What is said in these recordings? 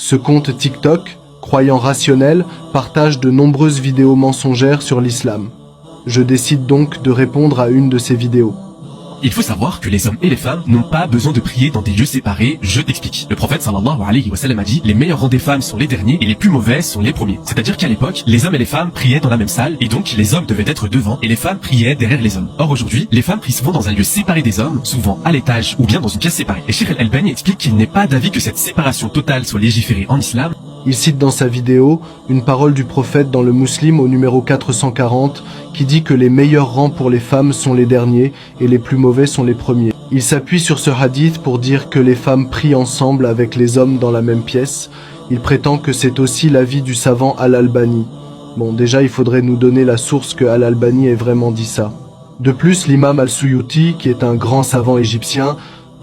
Ce compte TikTok, croyant rationnel, partage de nombreuses vidéos mensongères sur l'islam. Je décide donc de répondre à une de ces vidéos. Il faut savoir que les hommes et les femmes n'ont pas besoin de prier dans des lieux séparés, je t'explique. Le prophète sallallahu alayhi wa sallam a dit: les meilleurs rangs des femmes sont les derniers et les plus mauvais sont les premiers. C'est-à-dire qu'à l'époque, les hommes et les femmes priaient dans la même salle et donc les hommes devaient être devant et les femmes priaient derrière les hommes. Or aujourd'hui, les femmes prient souvent dans un lieu séparé des hommes, souvent à l'étage ou bien dans une pièce séparée. Et Cheikh Al-Albani explique qu'il n'est pas d'avis que cette séparation totale soit légiférée en islam. Il cite dans sa vidéo une parole du prophète dans le Muslim au numéro 440 qui dit que les meilleurs rangs pour les femmes sont les derniers et les plus mauvais sont les premiers. Il s'appuie sur ce hadith pour dire que les femmes prient ensemble avec les hommes dans la même pièce. Il prétend que c'est aussi l'avis du savant Al-Albani. Bon, déjà il faudrait nous donner la source que Al-Albani ait vraiment dit ça. De plus, l'imam Al-Suyuti, qui est un grand savant égyptien,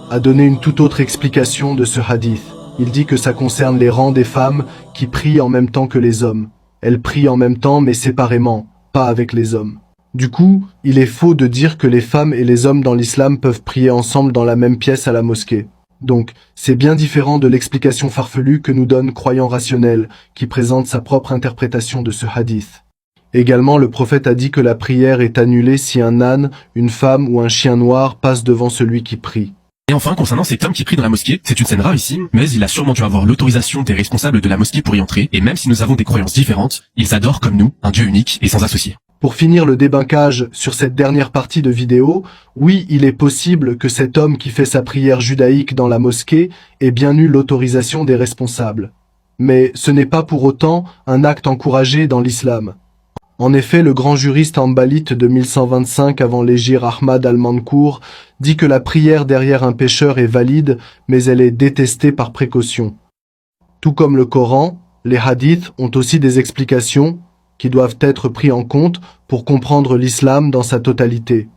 a donné une toute autre explication de ce hadith. Il dit que ça concerne les rangs des femmes qui prient en même temps que les hommes. Elles prient en même temps mais séparément, pas avec les hommes. Du coup, il est faux de dire que les femmes et les hommes dans l'islam peuvent prier ensemble dans la même pièce à la mosquée. Donc, c'est bien différent de l'explication farfelue que nous donne Croyant Rationnel, qui présente sa propre interprétation de ce hadith. Également, le prophète a dit que la prière est annulée si un âne, une femme ou un chien noir passe devant celui qui prie. Et enfin, concernant cet homme qui prie dans la mosquée, c'est une scène rarissime, mais il a sûrement dû avoir l'autorisation des responsables de la mosquée pour y entrer, et même si nous avons des croyances différentes, ils adorent comme nous un Dieu unique et sans associé. Pour finir le débunkage sur cette dernière partie de vidéo, oui, il est possible que cet homme qui fait sa prière judaïque dans la mosquée ait bien eu l'autorisation des responsables. Mais ce n'est pas pour autant un acte encouragé dans l'islam. En effet, le grand juriste hanbalite de 1125 avant l'hégire Ahmad al-Mankour dit que la prière derrière un pécheur est valide, mais elle est détestée par précaution. Tout comme le Coran, les hadiths ont aussi des explications qui doivent être pris en compte pour comprendre l'islam dans sa totalité.